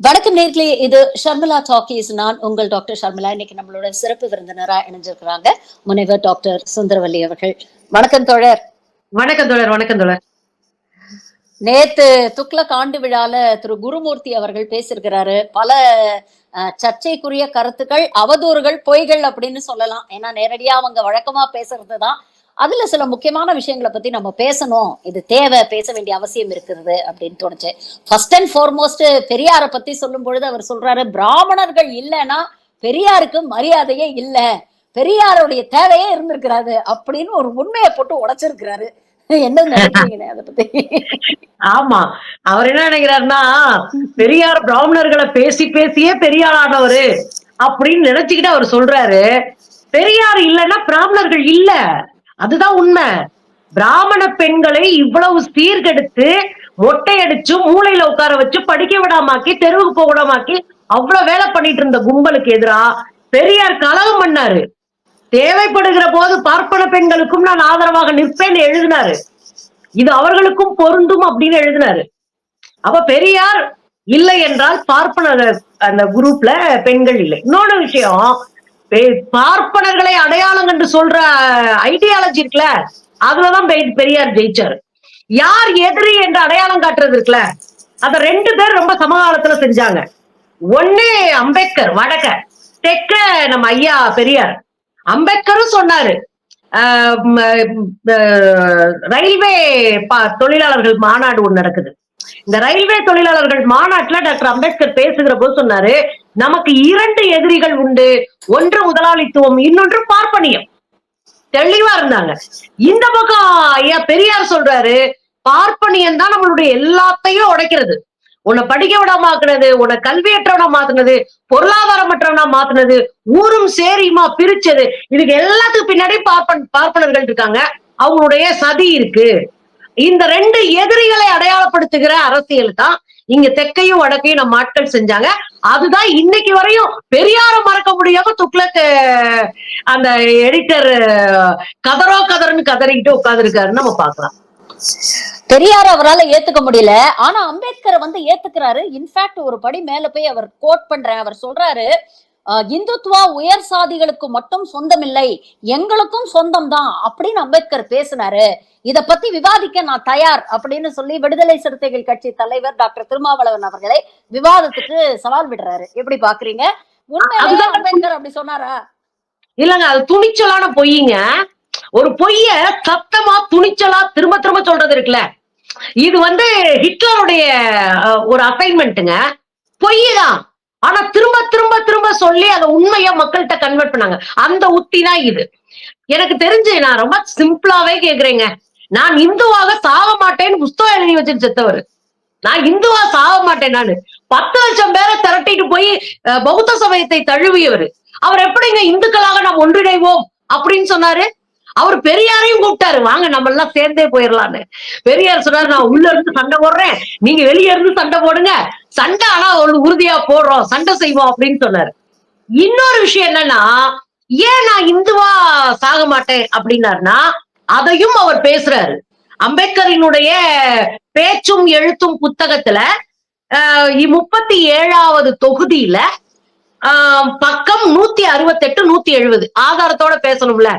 வணக்கம் நேர்களே, இது ஷர்மிளா டாக்கீஸ். நான் உங்கள் டாக்டர் ஷர்மிளா. இன்னைக்கு நம்மளோட சிறப்பு விருந்தினரா இணைஞ்சிருக்கிறாங்க முனைவர் டாக்டர் சுந்தரவல்லி அவர்கள். வணக்கம் தோழர். வணக்கம் தோழர். வணக்கம் தோழர். நேத்து துக்ளக் ஆண்டு விழால திரு குருமூர்த்தி அவர்கள் பேசியிருக்கிறாரு. பல சர்ச்சைக்குரிய கருத்துக்கள், அவதூறுகள், பொய்கள் அப்படின்னு சொல்லலாம். ஏன்னா நேரடியா அவங்க வழக்கமா பேசுறதுதான். அதுல சில முக்கியமான விஷயங்களை பத்தி நம்ம பேசணும், இது தேவை, பேச வேண்டிய அவசியம் இருக்கிறது அப்படின்னு தோணுச்சு. ஃபர்ஸ்ட் அண்ட் ஃபார்மோஸ்ட் பெரியாரை பத்தி சொல்லும் பொழுது அவர் சொல்றாரு, பிராமணர்கள் இல்லைன்னா பெரியாருக்கு மரியாதையே இல்ல, பெரியாருடைய தேவையே இருந்திருக்கிறாரு அப்படின்னு ஒரு உண்மையை போட்டு உடைச்சிருக்கிறாரு. என்ன நினைக்கிறீங்க அதை பத்தி? ஆமா, அவர் என்ன நினைக்கிறாருன்னா, பெரியார் பிராமணர்களை பேசி பேசியே பெரியார் ஆனவரு அப்படின்னு நினைச்சுக்கிட்டு அவர் சொல்றாரு. பெரியார் இல்லைன்னா பிராமணர்கள் இல்ல, அதுதான் உண்மை. பிராமண பெண்களை இவ்வளவு சீர்கெடுத்து மொட்டை அடிச்சு மூளையில உட்கார வச்சு படிக்க விடாமாக்கி தெருவுக்கு போக விடாமாக்கி அவ்வளவு வேலை பண்ணிட்டு இருந்த கும்பலுக்கு எதிரா பெரியார் கலகம் பண்ணாரு. தேவைப்படுகிற போது பார்ப்பன பெண்களுக்கும் நான் ஆதரவாக நிற்பேன் எழுதினாரு. இது அவர்களுக்கும் பொருந்தும் அப்படின்னு எழுதினாரு. அப்ப பெரியார் இல்லை என்றால் பார்ப்பன அந்த குரூப்ல பெண்கள் இல்லை. இன்னொரு விஷயம், பார்ப்பனர்களை அடையாளம் என்று சொல்ற ஐடியாலஜி இருக்குல்ல, அதுலதான் பெரியார் ஜெயிச்சாரு. யார் எதிரி என்று அடையாளம் காட்டுறது இருக்குல்ல, அத 2 பேர் ரொம்ப சமகாலத்துல செஞ்சாங்க. ஒண்ணு அம்பேத்கர் வடக்க, தெற்க நம்ம ஐயா பெரியார். அம்பேத்கரும் சொன்னாரு, ரயில்வே தொழிலாளர்கள் மாநாடு ஒண்ணு நடக்குது. இந்த ரயில்வே தொழிலாளர்கள் மாநாட்டுல டாக்டர் அம்பேத்கர் பேசுகிற போது சொன்னாரு, நமக்கு 2 எதிரிகள் உண்டு, ஒன்று முதலாளித்துவம், இன்னொன்று பார்ப்பனியம். தெளிவா இருந்தாங்க. இந்த பக்கம் ஐயா பெரியார் சொல்றாரு, பார்ப்பனியம் தான் நம்மளுடைய எல்லாத்தையும் உடைக்கிறது, உன்னை படிக்க விடாம ஆக்குனது, உன்னை கல்வியற்றவனா மாத்துனது, பொருளாதாரமற்றவனா மாத்துனது, ஊரும் சேரியுமா பிரிச்சது. இதுக்கு எல்லாத்துக்கும் பின்னாடி பார்ப்பனர்கள் இருக்காங்க, அவங்களுடைய சதி இருக்கு. இந்த 2 எதிரிகளை அடையாளப்படுத்துகிற அரசியல் தான் இங்க தெற்கையும் வடக்கையும் நம்ம ஆட்கள் செஞ்சாங்க. அதுதான் இன்னைக்கு வரையும் பெரியார மறக்க முடியாம துக்ளக் அந்த எடிட்டர் கதரோ கதர்ன்னு கதறிக்கிட்டு உட்கார்ந்து இருக்காருன்னு நம்ம பாக்கலாம். பெரியார் அவரால் ஏத்துக்க முடியல, ஆனா அம்பேத்கரை ஏத்துக்கிறாரு. இன்ஃபேக்ட் ஒரு படி மேல போய் அவர் கோட் பண்றேன், அவர் சொல்றாரு, இந்துத்துவா உயர் சாதிகளுக்கு மட்டும் சொந்தம் இல்லை, எங்களுக்கும் சொந்தம் தான் அப்படின்னு அம்பேத்கர் பேசினாரு. இத பத்தி விவாதிக்க நான் தயார் அப்படின்னு சொல்லி விடுதலை சிறுத்தைகள் கட்சி தலைவர் டாக்டர் திருமாவளவன் அவர்களை விவாதத்துக்கு சவால் விடுறாரு. எப்படி பாக்குறீங்க? உண்மையிலேயே அம்பேத்கர் அப்படி சொன்னாரா? இல்லங்க, அது துணிச்சலான பொய்யுங்க. ஒரு பொய்ய சத்தமா துணிச்சலா திரும்ப திரும்ப சொல்றது இருக்குல்ல, இது ஹிட்லருடைய ஒரு அசைன்மெண்ட்டுங்க. பொய் தான், ஆனா திரும்ப திரும்ப திரும்ப சொல்லி அதை உண்மையா மக்கள்கிட்ட கன்வெர்ட் பண்ணாங்க. அந்த உத்தி தான் இது. எனக்கு தெரிஞ்சு, நான் ரொம்ப சிம்பிளாவே கேக்குறேங்க, நான் இந்துவாக சாக மாட்டேன்னு புஸ்தகம் எழுதி வச்சுட்டு செத்தவர். நான் இந்துவா சாக மாட்டேன், நானு 10 லட்சம் பேரை திரட்டிட்டு போய் பௌத்த சமயத்தை தழுவியவர். அவர் எப்படிங்க இந்துக்களாக நாம் ஒன்றிணைவோம் அப்படின்னு சொன்னாரு? அவர் பெரியாரையும் கூப்பிட்டாரு, வாங்க நம்ம எல்லாம் சேர்ந்தே போயிடலான்னு. பெரியார் சொன்னாரு, நான் உள்ள இருந்து சண்டை போடுறேன், நீங்க வெளியே இருந்து சண்டை போடுங்க, சண்டை ஆனா ஒரு உறுதியா போடுறோம், சண்டை செய்வோம் அப்படின்னு சொன்னாரு. இன்னொரு விஷயம் என்னன்னா, ஏன் நான் இந்துவா சாக மாட்டேன் அப்படின்னாருன்னா, அதையும் அவர் பேசுறாரு. அம்பேத்கரினுடைய பேச்சும் எழுத்தும் புத்தகத்துல 37வது தொகுதியில பக்கம் 168 170 ஆதாரத்தோட பேசணும்ல,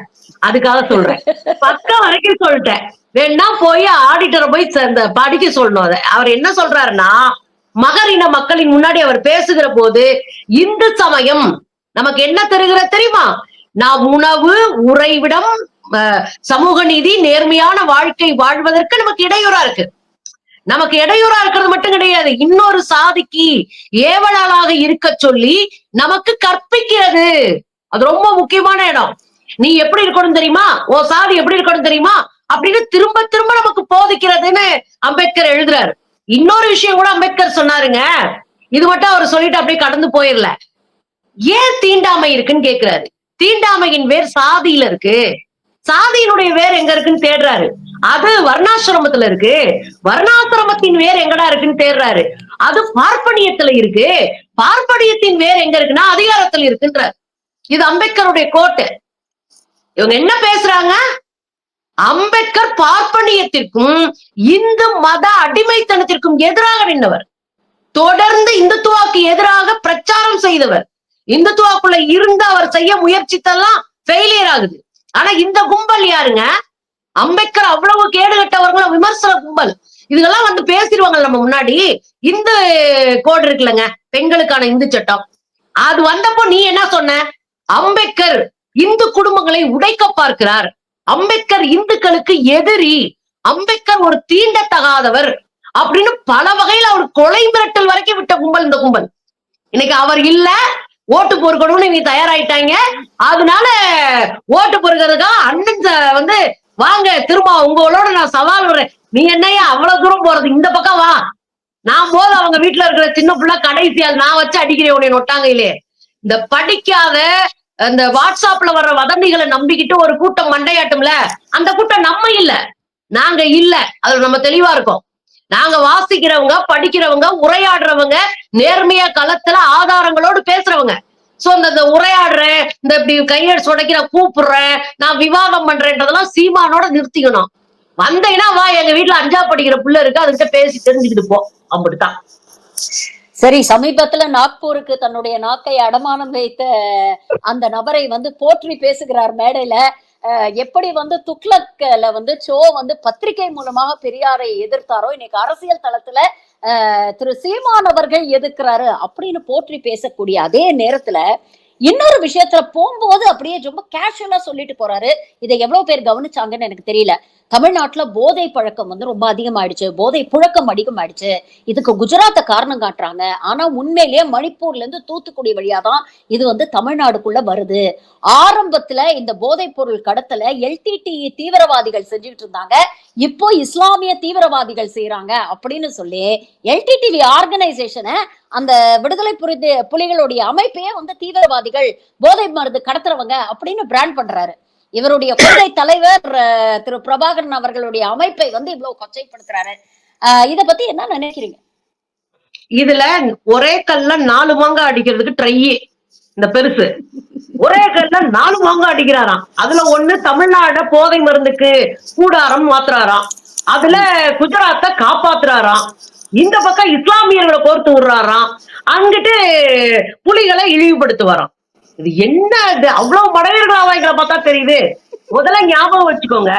அதுக்காக சொல்றேன். பக்கம் வரைக்கும் சொல்லிட்டேன், வேணா போய் ஆடிட்டரை போய் படிக்க சொல்லணும். அதை அவர் என்ன சொல்றாருன்னா, மகரின மக்களின் முன்னாடி அவர் பேசுகிற போது, இந்து சமயம் நமக்கு என்ன தருகிற தெரியுமா? நாம் உணவு, உறைவிடம், சமூக நீதி, நேர்மையான வாழ்க்கை வாழ்வதற்கு நமக்கு இடையூறா இருக்கு. நமக்கு இடையூறா இருக்கிறது மட்டும் கிடையாது, இன்னொரு சாதிக்கு ஏவலாளாக இருக்க சொல்லி நமக்கு கற்பிக்கிறது. அது ரொம்ப முக்கியமான இடம். நீ எப்படி இருக்கணும் தெரியுமா, ஓ சாதி எப்படி இருக்கணும் தெரியுமா அப்படின்னு திரும்ப திரும்ப நமக்கு போதிக்கிறதுன்னு அம்பேத்கர் எழுதுறாரு. இன்னொரு விஷயம் கூட அம்பேத்கர் சொன்னாருங்க, இது மட்டும் அவர் சொல்லிட்டு அப்படியே கடந்து போயிடல. ஏன் தீண்டாமை இருக்குன்னு கேட்கிறாரு. தீண்டாமையின் வேர் சாதியில இருக்கு, சாதியினுடைய வேர் எங்க இருக்குன்னு தேடுறாரு. அது வர்ணாசிரமத்துல இருக்கு, வர்ணாசிரமத்தின் வேர் எங்கடா இருக்குன்னு தேடுறாரு. அது பார்ப்பனியத்துல இருக்கு, பார்ப்பனியத்தின் வேர் எங்க இருக்குன்னா அதிகாரத்துல இருக்குன்றார். இது அம்பேத்கருடைய கோட்டு. இவங்க என்ன பேசுறாங்க? அம்பேத்கர் பார்ப்பனியத்திற்கும் இந்து மத அடிமைத்தனத்திற்கும் எதிராக நின்றவர். தொடர்ந்து இந்துத்துவாக்கு எதிராக பிரச்சாரம் செய்தவர். இந்துத்துவாக்குள்ள இருந்து அவர் செய்ய முயற்சித்தெல்லாம் ஃபெயிலியர் ஆகுது. ஆனா இந்த கும்பல் யாருங்க? அம்பேத்கர் அவ்வளவு கேடு கட்டவர்களும் விமர்சன கும்பல். இதெல்லாம் வந்து பேசிடுவாங்க நம்ம முன்னாடி. இந்து கோடு இருக்குல்லங்க, பெண்களுக்கான இந்து சட்டம், அது வந்தப்போ நீ என்ன சொன்ன? அம்பேத்கர் இந்து குடும்பங்களை உடைக்க பார்க்கிறார், அம்பேத்கர் இந்துக்களுக்கு எதிரி, அம்பேத்கர் ஒரு தீண்டத்தகாதவர் அப்படின்னு பல வகையில அவர் கொலை மிரட்டல் வரைக்கும் விட்ட கும்பல் இந்த கும்பல். இன்னைக்கு அவர் இல்ல, ஓட்டு பொறுக்கணும்னு நீ தயாராயிட்டாங்க. அதனால ஓட்டு பொறுக்கிறதுக்காக அண்ணன் வந்து வாங்க திரும்ப உங்களோட நான் சவால் விடுறேன். நீ என்னையா அவ்வளவு தூரம் போறது? இந்த பக்கம் வா, நான் போது அவங்க வீட்டுல இருக்கிற சின்ன பிள்ளை கடைசியால் நான் வச்சு அடிக்கிறேன் உன்னை நொட்டாங்கையிலே. இந்த படிக்காத அந்த வாட்ஸ்அப்ல வர்ற வதந்திகளை நம்பிக்கிட்டு ஒரு கூட்டம் மண்டையாட்டும்ல, அந்த கூட்டம் நம்ம இல்ல, நாங்க இல்ல, அதுல நம்ம தெளிவா இருக்கோம். நாங்க வாசிக்கிறவங்க, படிக்கிறவங்க, உரையாடுறவங்க, நேர்மையா களத்துல ஆதாரங்களோடு பேசுறவங்க. சோ இந்த உரையாடுறேன், இந்த இப்படி கையெழுத்து உடைக்கிற, கூப்பிடுறேன், நான் விவாதம் பண்றேன்றதெல்லாம் சீமானோட நிறுத்திக்கணும். வந்தீங்கன்னா வா, எங்க வீட்டுல 5ஆவது படிக்கிற பிள்ளை இருக்கு, அதுகிட்ட பேசி தெரிஞ்சுக்கிட்டு போ, அப்படித்தான். சரி, சமீபத்துல நாக்பூருக்கு தன்னுடைய நாக்கை அடமானம் வைத்த அந்த நபரை வந்து போற்றி பேசுகிறார் மேடையில. எப்படி வந்து துக்ளக்ல வந்து சோ வந்து பத்திரிகை மூலமாக பெரியாரை எதிர்த்தாரோ, இன்னைக்கு அரசியல் தளத்துல திரு சீமான் அவர்கள் எதிர்க்கிறாரு அப்படின்னு போற்றி பேசக்கூடிய அதே நேரத்துல இன்னொரு விஷயத்துல போகும்போது அப்படியே ரொம்ப கேஷுவலா சொல்லிட்டு போறாரு. இதை எவ்வளவு பேர் கவனிச்சாங்கன்னு எனக்கு தெரியல. தமிழ்நாட்டுல போதை பழக்கம் வந்து ரொம்ப அதிகமாயிடுச்சு, போதை புழக்கம் அதிகமாயிடுச்சு, இதுக்கு குஜராத்தை காரணம் காட்டுறாங்க. ஆனா உண்மையிலேயே மணிப்பூர்ல இருந்து தூத்துக்குடி வழியாதான் இது வந்து தமிழ்நாடுக்குள்ள வருது. ஆரம்பத்துல இந்த போதைப் பொருள் கடத்தல எல்டிடிஇ தீவிரவாதிகள் செஞ்சுட்டு இருந்தாங்க, இப்போ இஸ்லாமிய தீவிரவாதிகள் செய்யறாங்க அப்படின்னு சொல்லி எல்டிடிவி ஆர்கனைசேஷனை, அந்த விடுதலை புலிகளுடைய அமைப்பையே வந்து தீவிரவாதிகள், போதை மருந்து கடத்துறவங்க அப்படின்னு பிராண்ட் பண்றாரு. இவருடைய கொள்கை தலைவர் திரு பிரபாகரன் அவர்களுடைய அமைப்பை வந்து இவ்வளவு கொச்சைப்படுத்துறாரு. இத பத்தி என்ன நினைக்கிறீங்க? இதுல ஒரே கல்ல 4 மாங்காய் அடிக்கிறதுக்கு ட்ரை, இந்த பெருசு ஒரே கல்ல 4 மாங்காய் அடிக்கிறாராம். அதுல ஒண்ணு தமிழ்நாட போதை மருந்துக்கு கூடாரம் மாத்துறாராம், அதுல குஜராத்தை காப்பாத்துறாராம், இந்த பக்கம் இஸ்லாமியர்களை கோர்த்து விடுறாராம், அங்கிட்டு புலிகளை இழிவுபடுத்துவாராம். இது என்ன? அவ்வளவு மடையர்களாவாய்களை பார்த்தா தெரியுது. முதல்ல ஞாபகம் வச்சுக்கோங்க,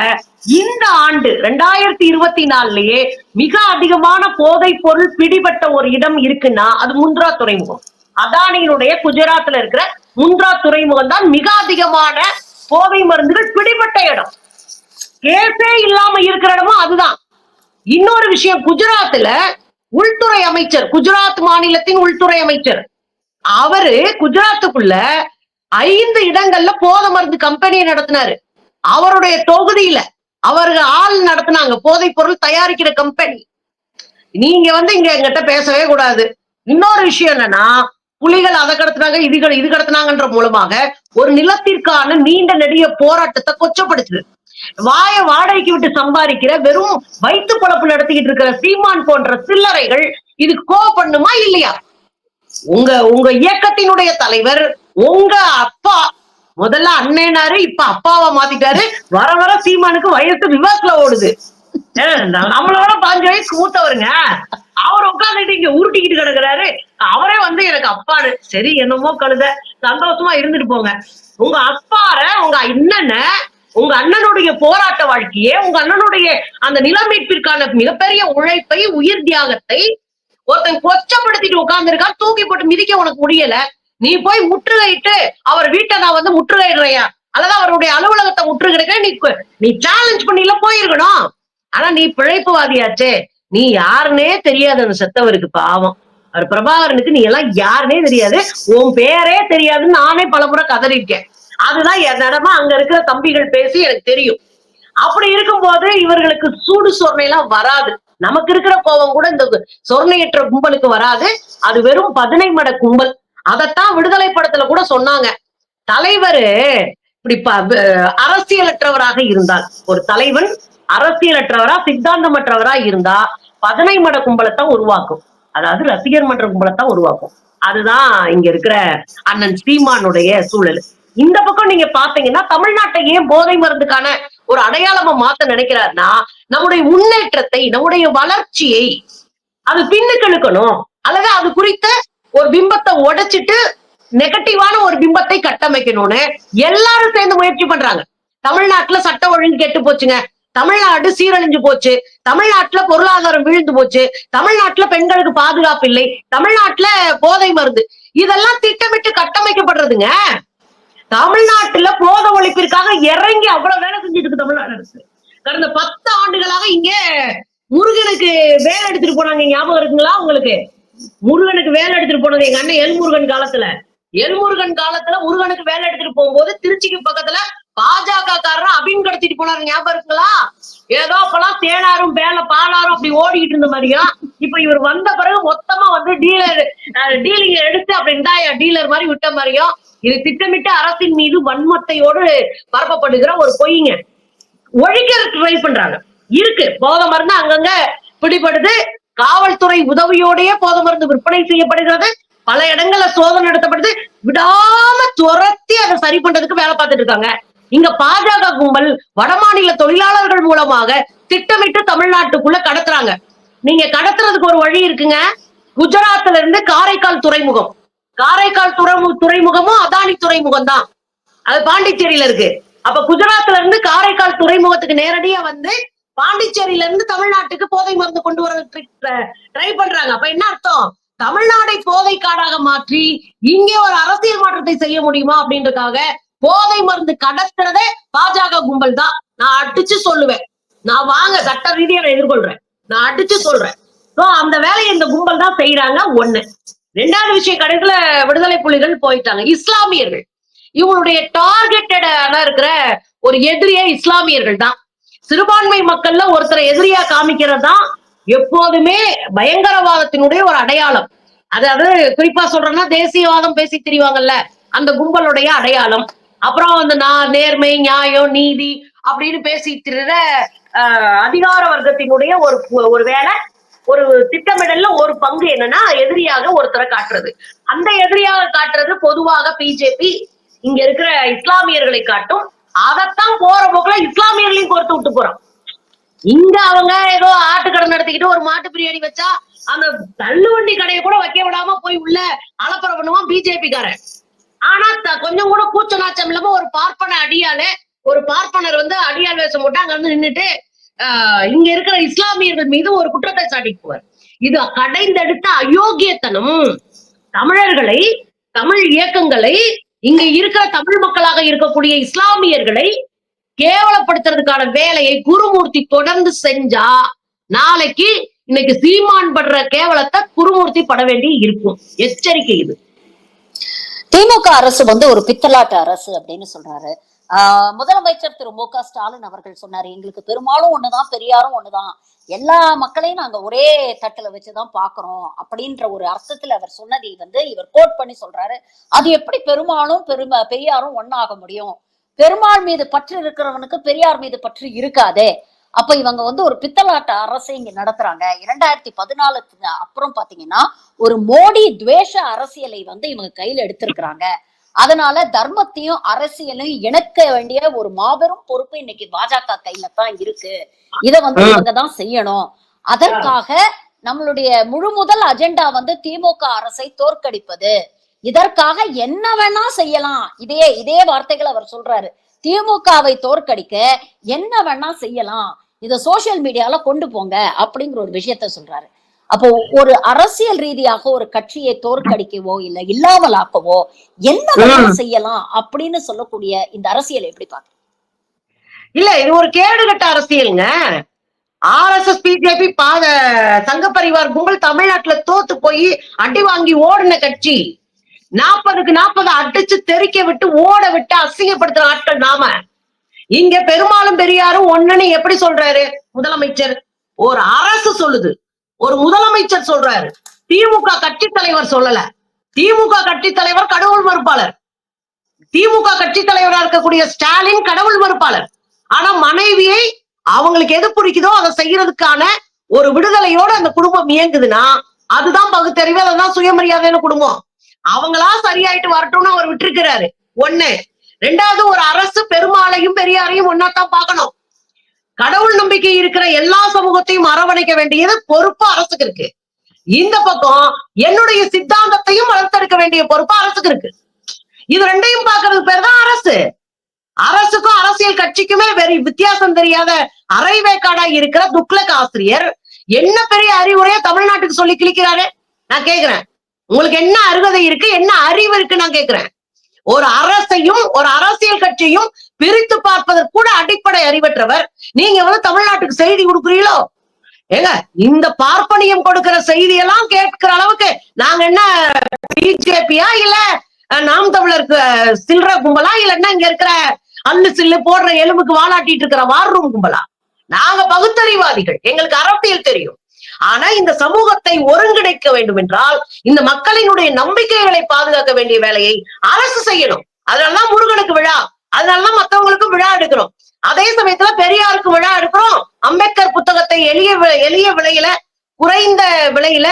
இந்த ஆண்டு 2024லயே மிக அதிகமான போதைப் பொருள் பிடிபட்ட ஒரு இடம் இருக்குன்னா அது முந்த்ரா துறைமுகம். அதானியினுடைய குஜராத்ல இருக்கிற முந்த்ரா துறைமுகம் தான் மிக அதிகமான போதை மருந்துகள் பிடிபட்ட இடம். கேஸே இல்லாம இருக்கிற இடமும் அதுதான். இன்னொரு விஷயம், குஜராத்ல உள்துறை அமைச்சர், குஜராத் மாநிலத்தின் உள்துறை அமைச்சர், அவரு குஜராத்துக்குள்ள 5 இடங்கள்ல போதை மருந்து கம்பெனியை நடத்தினாரு. அவருடைய தொகுதியில அவர்கள் ஆள் நடத்தினாங்க, போதைப் பொருள் தயாரிக்கிற கம்பெனி. நீங்க வந்து இங்க எங்கிட்ட பேசவே கூடாது. இன்னொரு விஷயம் என்னன்னா, புலிகள் அதை கடத்தினாங்க, இது கடத்தினாங்கன்ற மூலமாக ஒரு நிலத்திற்கான நீண்ட நெடிய போராட்டத்தை கொச்சப்படுத்துது. வாடகைக்கு விட்டு சம்பாதிக்கிற, வெறும் வயிற்று பொழப்பு நடத்திக்கிட்டு இருக்கிற சீமான் போன்ற சில்லறைகள் இதுக்கு கோவப்படணுமா இல்லையா? உங்க இயக்கத்தினுடைய தலைவர், உங்க அப்பா முதல்ல அண்ணனாரு, இப்ப அப்பாவா மாத்திட்டாரு. வர வர சீமானுக்கு வயசு விவாசல ஓடுது. நம்மளோட 5 வயசுக்கு மூத்தவருங்க. அவர் உட்காந்துட்டு இங்க உருட்டிக்கிட்டு கிடக்குறாரு. அவரே வந்து எனக்கு அப்பாரு. சரி, என்னமோ கழுத, சந்தோஷமா இருந்துட்டு போங்க. உங்க அப்பார, உங்க உங்க அண்ணனுடைய போராட்ட வாழ்க்கையே, உங்க அண்ணனுடைய அந்த நிலமீட்பிற்கான மிகப்பெரிய உழைப்பை, உயிர் தியாகத்தை ஒருத்தன் கொச்சப்படுத்திட்டு உட்கார்ந்துருக்கான். தூக்கி போட்டு மிதிக்க உனக்கு முடியல, நீ போய் முற்றுகையிட்டு அவர் வீட்டை நான் வந்து முற்றுகையிடுறையா, அல்லது அவருடைய அலுவலகத்தை முற்றுகையிடுக்க நீ சேலஞ்ச் பண்ணில போயிருக்கணும். ஆனா நீ பிழைப்புவாதியாச்சே, நீ யாருன்னே தெரியாது அந்த செத்தவருக்கு. பாவம், அவர் பிரபாகரனுக்கு நீ எல்லாம் யாருன்னே தெரியாது, உன் பேரே தெரியாதுன்னு நானே பலமுறை கதறிருக்கேன். அதுதான் என்னடமா அங்க இருக்கிற தம்பிகள் பேசி எனக்கு தெரியும். அப்படி இருக்கும்போது இவர்களுக்கு சூடு சொரணை எல்லாம் வராது. நமக்கு இருக்கிற கோபம் கூட இந்த சொர்ணையற்ற கும்பலுக்கு வராது. அது வெறும் 10 மட கும்பல். அதத்தான் விடுதலை படத்துல கூட சொன்னாங்க. தலைவர் இப்படி அரசியலற்றவராக இருந்தால், ஒரு தலைவன் அரசியலற்றவரா சித்தாந்தமற்றவரா இருந்தா 10 மட கும்பலத்தான் உருவாக்கும், அதாவது ரசிகர் மன்ற கும்பலத்தான் உருவாக்கும். அதுதான் இங்க இருக்கிற அண்ணன் சீமானுடைய சூழல். இந்த பக்கம் நீங்க பாத்தீங்கன்னா, தமிழ்நாட்டை ஏன் போதை மருந்துக்கான ஒரு அடையாளமா மாத்த நினைக்கிறாருன்னா, நம்முடைய முன்னேற்றத்தை, நம்முடைய வளர்ச்சியை அது பின்னுக்கு இழுக்கணும். அல்லது அது குறித்த ஒரு பிம்பத்தை உடைச்சிட்டு நெகட்டிவான ஒரு பிம்பத்தை கட்டமைக்கணும்னு எல்லாரும் சேர்ந்து முயற்சி பண்றாங்க. தமிழ்நாட்டுல சட்ட ஒழுங்கு கெட்டு போச்சுங்க, தமிழ்நாடு சீரழிஞ்சு போச்சு, தமிழ்நாட்டுல பொருளாதாரம் வீழ்ந்து போச்சு, தமிழ்நாட்டுல பெண்களுக்கு பாதுகாப்பு இல்லை, தமிழ்நாட்டுல போதை மருந்து, இதெல்லாம் திட்டமிட்டு கட்டமைக்கப்படுறதுங்க. தமிழ்நாட்டுல போத ஒழிப்பிற்காக இறங்கி அவ்வளவு வேலை செஞ்சுட்டு இருக்கு தமிழ்நாடு அரசு. கடந்த 10 ஆண்டுகளாக இங்க முருகனுக்கு வேலை எடுத்துட்டு போனாங்க, ஞாபகம் இருக்குங்களா உங்களுக்கு? முருகனுக்கு வேலை எடுத்துட்டு போனது எங்க அண்ணன் எல்முருகன் காலத்துல. எல்முருகன் காலத்துல முருகனுக்கு வேலை எடுத்துட்டு போகும்போது திருச்சிக்கு பக்கத்துல பாஜக காரர் அபின் கடத்திட்டு போனாரு, ஞாபகம் இருக்குங்களா? ஏதோ அப்பெல்லாம் தேனாரும் பாலாரும் அப்படி ஓடிக்கிட்டு இருந்த மாதிரியும், இப்ப இவர் வந்த பிறகு மொத்தமா வந்து டீலிங் எடுத்து அப்படின்டா டீலர் மாதிரி விட்ட மாதிரியும், இது திட்டமிட்டு அரசின் மீது வன்மத்தையோடு பரப்பப்படுகிற ஒரு பொய்ங்க. ஒழிக்கிறதுக்கு ட்ரை பண்றாங்க. இருக்கு போத மருந்து அங்கங்க பிடிபடுது, காவல்துறை உதவியோடய போத மருந்து விற்பனை செய்யப்படுகிறது, பல இடங்கள்ல சோதனை நடத்தப்படுது, விடாம துரத்தி அதை சரி பண்றதுக்கு வேலை பார்த்துட்டு இருக்காங்க. இங்க பாஜக கும்பல் வடமாநில தொழிலாளர்கள் மூலமாக திட்டமிட்டு தமிழ்நாட்டுக்குள்ள கடத்துறாங்க. நீங்க கடத்துறதுக்கு ஒரு வழி இருக்குங்க. குஜராத்ல இருந்து காரைக்கால் துறைமுகம், காரைக்கால் துறைமுகமும் அதானி துறைமுகம் தான், அது பாண்டிச்சேரியில இருக்கு. அப்ப குஜராத்ல இருந்து காரைக்கால் துறைமுகத்துக்கு நேரடியா வந்து பாண்டிச்சேரியில இருந்து தமிழ்நாட்டுக்கு போதை மருந்து கொண்டு வர ட்ரை பண்றாங்க. அப்ப என்ன அர்த்தம்? தமிழ்நாடை போதை காடாக மாற்றி இங்கே ஒரு அரசியல் மாற்றத்தை செய்ய முடியுமா அப்படின்றதுக்காக போதை மருந்து கடத்துறதே பாஜக கும்பல் தான். நான் அடிச்சு சொல்லுவேன், நான் வாங்க சட்ட ரீதியா நான் எதிர்கொள்றேன், நான் அடிச்சு சொல்றேன். அந்த வேலையை இந்த கும்பல் தான் செய்யறாங்க. ஒண்ணு. ரெண்டாவது விஷயம், கடைசியில விடுதலை புலிகள் போயிட்டாங்க. இஸ்லாமியர்கள் இவங்களுடைய டார்கெட்டடான இருக்கிற ஒரு எதிரியே இஸ்லாமியர்கள் தான். சிறுபான்மை மக்கள்ல ஒருத்தரை எதிரியா காமிக்கிறது தான் எப்போதுமே பயங்கரவாதத்தினுடைய ஒரு அடையாளம். அதாவது குறிப்பா சொல்றேன்னா தேசியவாதம் பேசி திரிவாங்கல்ல, அந்த கும்பலுடைய அடையாளம். அப்புறம் அந்த நேர்மை, நியாயம், நீதி அப்படின்னு பேசி திரிற அதிகார வர்க்கத்தினுடைய ஒரு வேலை, ஒரு திட்டமிடல்ல ஒரு பங்கு என்னன்னா எதிரியாக ஒருத்தரை காட்டுறது. அந்த எதிரியாக காட்டுறது பொதுவாக பிஜேபி இங்க இருக்கிற இஸ்லாமியர்களை காட்டும். அதைத்தான் போற போக்குல இஸ்லாமியர்களையும் கோர்த்து விட்டு போறோம். இங்க அவங்க ஏதோ ஆட்டுக்கடை நடத்திக்கிட்டு ஒரு மாட்டு பிரியாணி வச்சா அந்த தள்ளுவண்டி கடையை கூட வைக்க விடாம போய் உள்ள அலப்பறை பண்ணுவான் பிஜேபி காரன். ஆனா கொஞ்சம் கூட கூச்ச நாச்சம் இல்லாம ஒரு பார்ப்பன அடியாலே, ஒரு பார்ப்பனர் வந்து அடியால் வேஷம் போட்டு அங்க வந்து நின்றுட்டு இங்க இருக்கிற இஸ்லாமியர்கள் மீது ஒரு குற்றத்தை சாட்டிட்டு போவார். இது கடைந்தெடுத்த அயோக்கியத்தனம். தமிழர்களை, தமிழ் இயக்கங்களை, இங்க இருக்கிற தமிழ் மக்களாக இருக்கக்கூடிய இஸ்லாமியர்களை கேவலப்படுத்துறதுக்கான வேலையை குருமூர்த்தி தொடர்ந்து செஞ்சா நாளைக்கு இன்னைக்கு சீமான் படுற கேவலத்தை குருமூர்த்தி பட வேண்டி இருக்கும். எச்சரிக்கை இது. திமுக அரசு வந்து ஒரு பித்தலாட்டு அரசு அப்படின்னு சொல்றாரு. முதலமைச்சர் திரு மு க ஸ்டாலின் அவர்கள் சொன்னாரு, எங்களுக்கு பெரும்பாலும் ஒண்ணுதான், பெரியாரும் ஒண்ணுதான், எல்லா மக்களையும் நாங்க ஒரே தட்டுல வச்சுதான் பாக்குறோம் அப்படின்ற ஒரு அர்த்தத்துல அவர் சொன்னதை வந்து இவர் கோட் பண்ணி சொல்றாரு. அது எப்படி பெரும்பாலும் பெரியாரும் ஒண்ணாக முடியும்? பெருமாள் மீது பற்று இருக்கிறவனுக்கு பெரியார் மீது பற்று இருக்காதே. அப்ப இவங்க வந்து ஒரு பித்தலாட்ட அரசை இங்க நடத்துறாங்க. 2014 அப்புறம் பாத்தீங்கன்னா ஒரு மோடி துவேஷ அரசியலை வந்து இவங்க கையில எடுத்திருக்கிறாங்க. அதனால தர்மத்தையும் அரசியலையும் இணைக்க வேண்டிய ஒரு மாபெரும் பொறுப்பு இன்னைக்கு பாஜக கையில தான் இருக்கு. இத வந்து இவங்க தான் செய்யணும். அதற்காக நம்மளுடைய முதல் அஜெண்டா வந்து திமுக அரசை தோற்கடிப்பது. இதற்காக என்ன வேணா செய்யலாம். இதே வார்த்தைகள் அவர் சொல்றாரு. திமுகவை தோற்கடிக்க என்ன வேணா செய்யலாம், இத சோசியல் மீடியால கொண்டு போங்க அப்படிங்கிற ஒரு விஷயத்த சொல்றாரு. அப்போ ஒரு அரசியல் ரீதியாக ஒரு கட்சியை தோற்கடிக்கவோ இல்ல இல்லாமலாக்கவோ என்ன வேணா செய்யலாம் அப்படின்னு சொல்லக்கூடிய இந்த அரசியல் எப்படி பாக்க? இல்ல, இது ஒரு கேடுகட்ட அரசியலுங்க. RSS பிஜேபி சங்க பரிவார் கும்பல் தமிழ்நாட்டுல தோத்து போய் அடி வாங்கி ஓடின கட்சி. 40க்கு 40 அடிச்சு தெறிக்க விட்டு ஓட விட்டு அசிங்கப்படுத்துற ஆட்கள் நாம. இங்க பெரும்பாலும் பெரியாரும் ஒண்ணுன்னு எப்படி சொல்றாரு முதலமைச்சர்? ஒரு அரசு சொல்லுது, ஒரு முதலமைச்சர் சொல்றாரு. திமுக கட்சி தலைவர் சொல்லல. திமுக கட்சி தலைவர் கடவுள் மறுப்பாளர். திமுக கட்சி தலைவரா இருக்கக்கூடிய ஸ்டாலின் கடவுள் மறுப்பாளர். ஆனா மனைவியை அவங்களுக்கு எது பிடிக்குதோ அதை செய்யறதுக்கான ஒரு விடுதலையோட அந்த குடும்பம் இயங்குதுன்னா அதுதான் பகுத்தறிவு, அதுதான் சுயமரியாதையான குடும்பம். அவங்களா சரியாயிட்டு வரட்டும்னு அவர் விட்டுருக்கிறாரு. ஒண்ணு. ரெண்டாவது, ஒரு அரசு பெருமாளையும் பெரியாரையும் ஒன்னாத்தான் பார்க்கணும். கடவுள் நம்பிக்கை இருக்கிற எல்லா சமூகத்தையும் அரவணைக்க வேண்டியது பொறுப்பு அரசுக்கு இருக்கு. இந்த பக்கம் என்னுடைய சித்தாந்தத்தையும் வளர்த்தெடுக்க வேண்டிய பொறுப்பு அரசுக்கு இருக்கு. இது ரெண்டையும் பாக்குறது பேர் தான் அரசு. அரசுக்கும் அரசியல் கட்சிக்குமே வெறி வித்தியாசம் தெரியாத அரைவேக்காடா இருக்கிற துக்ளக் ஆசிரியர் என்ன பெரிய அறிவுரையா தமிழ்நாட்டுக்கு சொல்லி கிழிக்கிறாரு. நான் கேக்குறேன், உங்களுக்கு என்ன அருகதை இருக்கு, என்ன அறிவு இருக்கு நான் கேக்குறேன். ஒரு அரசையும் ஒரு அரசியல் கட்சியும் பிரித்து பார்ப்பதற்கு கூட அடிப்படை அறிவற்றவர் நீங்க வந்து தமிழ்நாட்டுக்கு செய்தி கொடுக்குறீங்களோ? ஏங்க, இந்த பார்ப்பனியம் கொடுக்கிற செய்தியெல்லாம் கேட்கிற அளவுக்கு நாங்க என்ன பிஜேபியா இல்ல நாம் தமிழருக்கு சில்ற கும்பலா இல்லன்னா இங்க இருக்கிற அல்லு சில்லு போடுற எலும்புக்கு வாலாட்டிட்டு இருக்கிற வார்ரூம் கும்பலா? நாங்க பகுத்தறிவாதிகள், எங்களுக்கு அரசியல் தெரியும். ஆனா இந்த சமூகத்தை ஒருங்கிணைக்க வேண்டும் என்றால் இந்த மக்களினுடைய நம்பிக்கைகளை பாதுகாக்க வேண்டிய வேலையை அரசு செய்யணும். அதனாலதான் முருகனுக்கு விழா, அதனாலதான் மத்தவங்களுக்கும் விழா எடுக்கிறோம். அதே சமயத்துல பெரியாருக்கு விழா எடுக்கிறோம். அம்பேத்கர் புத்தகத்தை எளிய விலையில குறைந்த விலையில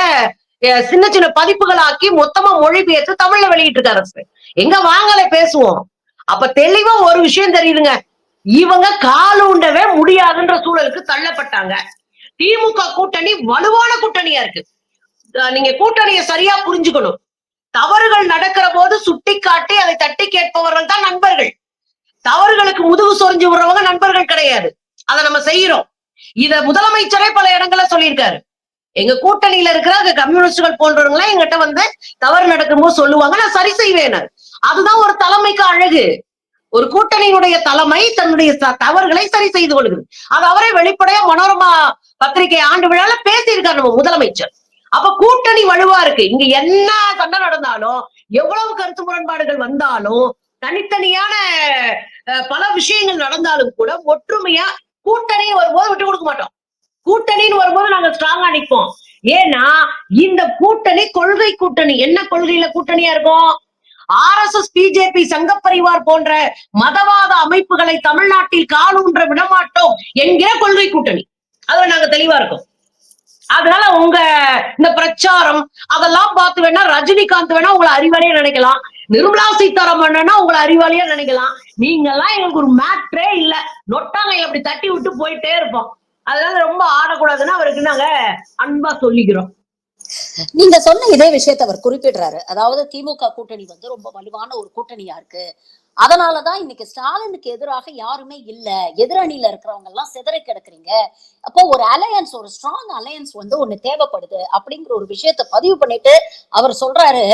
சின்ன சின்ன பதிப்புகளாக்கி மொத்தமா மொழிபெயர்த்து தமிழ்ல வெளியிட்டு இருக்க அரசு. எங்க வாங்கல பேசுவோம். அப்ப தெளிவா ஒரு விஷயம் தெரியுதுங்க, இவங்க காலூண்டவே முடியாதுன்ற சூழலுக்கு தள்ளப்பட்டாங்க. திமுக கூட்டணி வலுவான கூட்டணியா இருக்கு. நீங்க கூட்டணியை சரியா புரிஞ்சுக்கணும். தவறுகள் நடக்கிற போது சுட்டி காட்டி அதை தட்டி கேட்பவர்கள் தான் நண்பர்கள். தவறுகளுக்கு முதுகு சொரிஞ்சு விடுறவங்க நண்பர்கள் கிடையாது. அதை நம்ம செய்யறோம். இத முதலமைச்சரே பல இடங்கள்ல சொல்லியிருக்காரு. எங்க கூட்டணியில இருக்கிற கம்யூனிஸ்டுகள் போன்றவங்களாம் எங்கிட்ட வந்து தவறு நடக்கும்போது சொல்லுவாங்க, நான் சரி செய்வேன். அதுதான் ஒரு தலைமைக்கு அழகு. ஒரு கூட்டணியினுடைய தலைமை தன்னுடைய தவறுகளை சரி செய்து கொள்கிறது. அது அவரே வெளிப்படையா மனோரமா பத்திரிகை ஆண்டு விழால பேசியிருக்காரு நம்ம முதலமைச்சர். அப்ப கூட்டணி வலுவா இருக்கு. இங்க என்ன சண்டை நடந்தாலும் எவ்வளவு கருத்து முரண்பாடுகள் வந்தாலும் தனித்தனியான பல விஷயங்கள் நடந்தாலும் கூட ஒற்றுமையா கூட்டணி வரும்போது விட்டு கொடுக்க மாட்டோம். கூட்டணின்னு வரும்போது நாங்க ஸ்ட்ராங்கா நிற்போம். ஏன்னா இந்த கூட்டணி கொள்கை கூட்டணி. என்ன கொள்கையில கூட்டணியா இருக்கும்? RSS பிஜேபி சங்க பரிவார் போன்ற மதவாத அமைப்புகளை தமிழ்நாட்டில் காலூன்ற விடமாட்டோம் என்கிற கொள்கை கூட்டணி. அதுல நாங்க தெளிவா இருக்கோம். அதனால உங்க இந்த பிரச்சாரம் அதெல்லாம் பார்த்து வேணா ரஜினிகாந்த் வேணா உங்களை அறிவாளியா நினைக்கலாம், நிர்மலா சீதாராமன் உங்களை அறிவாளியா நினைக்கலாம். நீங்க எல்லாம் எங்களுக்கு ஒரு மேட்ரே இல்ல, நொட்டாங்க அப்படி தட்டி விட்டு போயிட்டே இருப்போம். அதனால ரொம்ப ஆடக்கூடாதுன்னு அவருக்கு நாங்க அன்பா சொல்லிக்கிறோம். நீங்க சொன்ன இதே விஷயத்தை அவர் குறிப்பிடுறாரு. அதாவது திமுக கூட்டணி வந்து ரொம்ப வலுவான ஒரு கூட்டணியா இருக்கு, அதனாலதான் இன்னைக்கு ஸ்டாலினுக்கு எதிராக யாருமே இல்ல, எதிரணியில இருக்கிறவங்க எல்லாம் சிதறி கிடக்குறீங்க, அப்போ ஒரு அலையன்ஸ், ஒரு ஸ்ட்ராங் அலையன்ஸ் வந்து ஒண்ணு தேவைப்படுது அப்படிங்கிற ஒரு விஷயத்த பதிவு பண்ணிட்டு அவர் சொல்றாரு,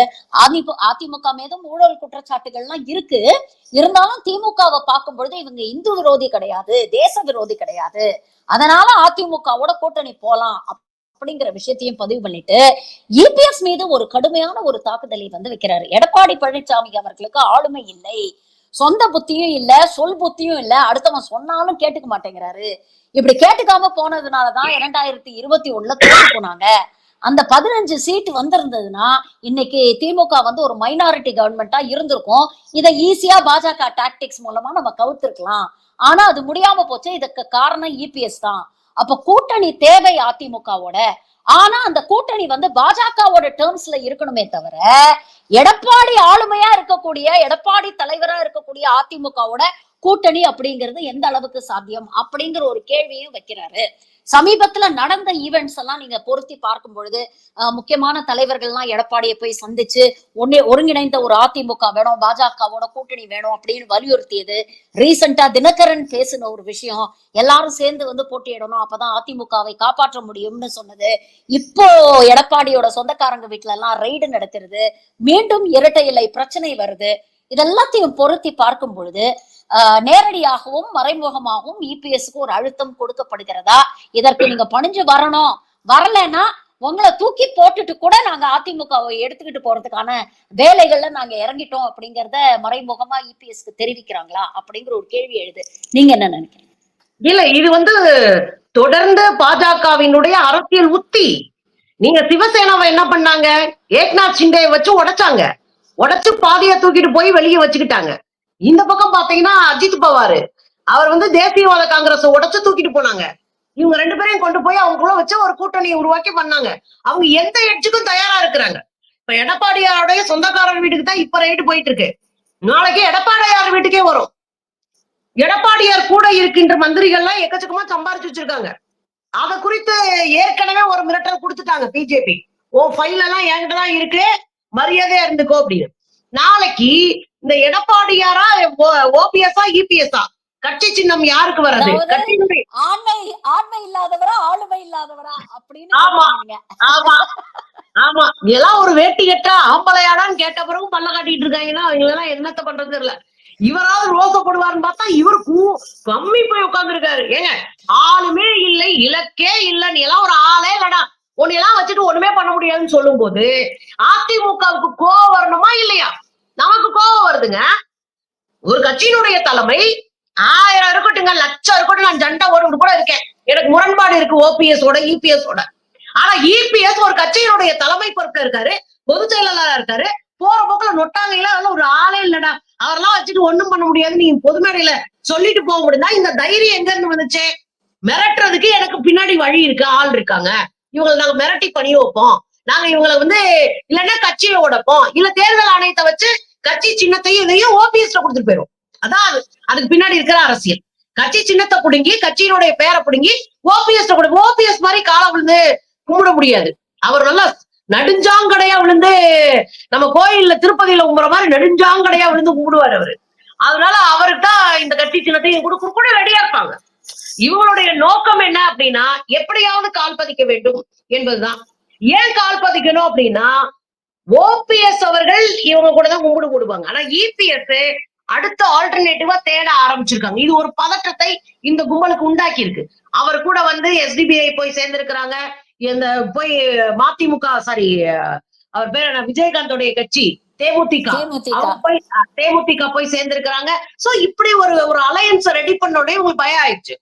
அதிமுக மீதும் ஊழல் குற்றச்சாட்டுகள்லாம் இருக்கு, இருந்தாலும் திமுகவை பார்க்கும் பொழுது இவங்க இந்து விரோதி கிடையாது, தேச விரோதி கிடையாது, அதனால அதிமுகவோட கூட்டணி போலாம் அப்படிங்கிற விஷயத்தையும் பதிவு பண்ணிட்டு இபிஎஸ் மீது ஒரு கடுமையான ஒரு தாக்குதலை வந்து வைக்கிறாரு. எடப்பாடி பழனிசாமி அவர்களுக்கு ஆளுமை இல்லை, சொந்த புத்தியும் இல்ல, சொல் புத்தியும் இல்ல, அடுத்தவன் சொன்னாலும் கேட்டுக்க மாட்டேங்கிறாரு. இப்படி கேட்டுக்காம போனதுனாலதான் 2021 தோற்று போனாங்க. அந்த 15 சீட் வந்திருந்ததுன்னா இன்னைக்கு திமுக வந்து ஒரு மைனாரிட்டி கவர்மெண்டா இருந்திருக்கும். இதை ஈஸியா பாஜக டாக்டிக்ஸ் மூலமா நம்ம கவுத்திருக்கலாம். ஆனா அது முடியாம போச்சு. இதுக்கு காரணம் இபிஎஸ் தான். அப்ப கூட்டணி தேவை அதிமுகவோட. ஆனா அந்த கூட்டணி வந்து பாஜகவோட டேர்ம்ஸ்ல இருக்கணுமே தவிர எடப்பாடி ஆளுமையா இருக்கக்கூடிய, எடப்பாடி தலைவரா இருக்கக்கூடிய அதிமுகவோட கூட்டணி அப்படிங்கிறது எந்த அளவுக்கு சாத்தியம் அப்படிங்கிற ஒரு கேள்வியும் வைக்கிறாரு. சமீபத்துல நடந்த ஈவெண்ட்ஸ் எல்லாம் நீங்க பொருத்தி பார்க்கும் பொழுது முக்கியமான தலைவர்கள்லாம் எடப்பாடியை போய் சந்திச்சு ஒருங்கிணைந்த ஒரு அதிமுக வேணும், பாஜகவோட கூட்டணி வேணும் அப்படின்னு வலியுறுத்தியது. ரீசெண்டா தினகரன் பேசின ஒரு விஷயம், எல்லாரும் சேர்ந்து வந்து போட்டியிடணும், அப்பதான் அதிமுகவை காப்பாற்ற முடியும்னு சொன்னது. இப்போ எடப்பாடியோட சொந்தக்காரங்க வீட்டுல எல்லாம் ரெய்டு நடத்துறது, மீண்டும் இரட்டை இலை பிரச்சனை வருது. இதெல்லாத்தையும் பொருத்தி பார்க்கும் பொழுது நேரடியாகவும் மறைமுகமாகவும் இபிஎஸ்க்கு ஒரு அழுத்தம் கொடுக்கப்படுகிறதா? இதற்கு நீங்க பணிஞ்சு வரணும், வரலன்னா உங்களை தூக்கி போட்டுட்டு கூட நாங்க அதிமுகவை எடுத்துக்கிட்டு போறதுக்கான வேலைகள்ல நாங்க இறங்கிட்டோம் அப்படிங்கறத மறைமுகமா இபிஎஸ்க்கு தெரிவிக்கிறாங்களா அப்படிங்கிற ஒரு கேள்வி எழுது. நீங்க என்ன நினைக்கிறீங்க? இல்ல, இது வந்து தொடர்ந்து பாஜகவினுடைய அரசியல் உத்தி. நீங்க சிவசேனாவை என்ன பண்ணாங்க? ஏக்நாத் ஷிண்டே வச்சு உடைச்சாங்க, உடைச்சு பாதியா தூக்கிட்டு போய் வெளியே வச்சுக்கிட்டாங்க. இந்த பக்கம் பாத்தீங்கன்னா அஜித் பவார் அவர் வந்து தேசியவாத காங்கிரஸ் உடைச்சு தூக்கிட்டு போனாங்க. இவங்க ரெண்டு பேரையும் கொண்டு போய் அவங்களுக்குள்ள வச்சு ஒரு கூட்டணியை உருவாக்கி பண்ணாங்க. அவங்க எந்த எட்ஜுக்கும் தயாரா இருக்கிறாங்க. இப்ப எடப்பாடியாருடைய சொந்தக்காரர் வீட்டுக்கு தான் இப்ப ரைடு போயிட்டு இருக்கு. நாளைக்கு எடப்பாடியார் வீட்டுக்கே வரும். எடப்பாடியார் கூட இருக்கின்ற மந்திரிகள்லாம் எக்கச்சக்கமா சம்பாரிச்சு வச்சிருக்காங்க. அத குறித்து ஏற்கனவே ஒரு மிரட்டல் கொடுத்துட்டாங்க பிஜேபி. உன் ஃபைல் எல்லாம் என்கிட்டதான் இருக்கு, மரியாதையா இருந்துக்கோ அப்படின்னு. நாளைக்கு இந்த எடப்பாடியாரா ஓபிஎஸ்ஆ இபிஎஸ்ஆ கட்சி சின்னம் யாருக்கு வர்றது? கட்சியினுடைய ஆண்மை ஆண்மை இல்லாதவரா ஆளுமை இல்லாதவரா அப்படின்னு ஆமா ஆமா ஆமா எல்லாம் ஒரு வேட்டி கட்டா ஆம்பளையாடான்னு கேட்ட பிறகு பல்ல காட்டிட்டு இருக்காங்கன்னா அவங்க எல்லாம் என்னத்த பண்றது தெரியல. இவராவது ரோசப்படுவார்னு பார்த்தா இவரு கம்மி போய் உட்கார்ந்து இருக்காரு. ஏங்க ஆளுமே இல்லை, இலக்கே இல்லை, நீ எல்லாம் ஒரு ஆளே இல்லடா, உன்னையெல்லாம் வச்சுட்டு ஒண்ணுமே பண்ண முடியாதுன்னு சொல்லும் போது அதிமுகவுக்கு கோவம் வரணுமா இல்லையா? நமக்கு கோவம் வருதுங்க. ஒரு கட்சியினுடைய தலைமை 1000 இருக்கட்டுங்க, லட்சம் இருக்கட்டும், நான் ஜண்டா ஓட்டு கூட இருக்கேன், எனக்கு முரண்பாடு இருக்கு ஓபிஎஸ் ஓட இபிஎஸ் ஓட. ஆனா இபிஎஸ் ஒரு கட்சியினுடைய தலைமை பொறுப்புல இருக்காரு, பொதுச் செயலாளரா இருக்காரு. போற போக்குல நொட்டாங்கையில ஒரு ஆளே இல்லடா, அவரெல்லாம் வச்சுட்டு ஒண்ணும் பண்ண முடியாது நீங்க பொது மேடையில சொல்லிட்டு போக முடியுதா? இந்த தைரியம் எங்க இருந்து வந்துச்சு? மிரட்டுறதுக்கு எனக்கு பின்னாடி வழி இருக்கு, ஆள் இருக்காங்க, இவங்களை நாங்க மிரட்டி பண்ணி வைப்போம், நாங்க இவங்களை இல்லைன்னா கட்சியை உடைப்போம், இல்ல தேர்தல் ஆணையத்தை வச்சு கட்சி சின்னத்தையும் இதையும் ஓபிஎஸ்ல கொடுத்துட்டு போயிடும். அதான் அதுக்கு பின்னாடி இருக்கிற அரசியல். கட்சி சின்னத்தை புடுங்கி கட்சியினுடைய பேரை புடுங்கி ஓபிஎஸ் கொடுங்க. ஓபிஎஸ் மாதிரி காலம் விழுந்து கும்பிட முடியாது. அவர் நல்லா நெடுஞ்சாங்கடையா விழுந்து நம்ம கோயில்ல திருப்பதியில கும்புற மாதிரி நெடுஞ்சாங்கடையா விழுந்து கும்பிடுவார் அவரு. அதனால அவருக்கு தான் இந்த கட்சி சின்னத்தையும் கூட ரெடியா இருப்பாங்க. இவங்களுடைய நோக்கம் என்ன அப்படின்னா எப்படியாவது கால் பதிக்க வேண்டும் என்பதுதான். ஏன் கால் பதிக்கணும் அப்படின்னா ஓபிஎஸ் அவர்கள் இவங்க கூட தான் கும்பிடு போடுவாங்க. ஆனா இபிஎஸ் அடுத்த ஆல்டர்னேட்டிவா தேட ஆரம்பிச்சிருக்காங்க. இது ஒரு பதற்றத்தை இந்த கும்பலுக்கு உண்டாக்கி இருக்கு. அவர் கூட எஸ்டிபிஐ போய் சேர்ந்திருக்கிறாங்க, இந்த போய் மதிமுக சாரி அவர் பேர் என்ன, விஜயகாந்தோடைய கட்சி தேமுதிக போய் சேர்ந்திருக்கிறாங்க. சோ இப்படி ஒரு அலையன்ஸ் ரெடி பண்ண உடனே உங்களுக்கு பயம் ஆயிடுச்சு.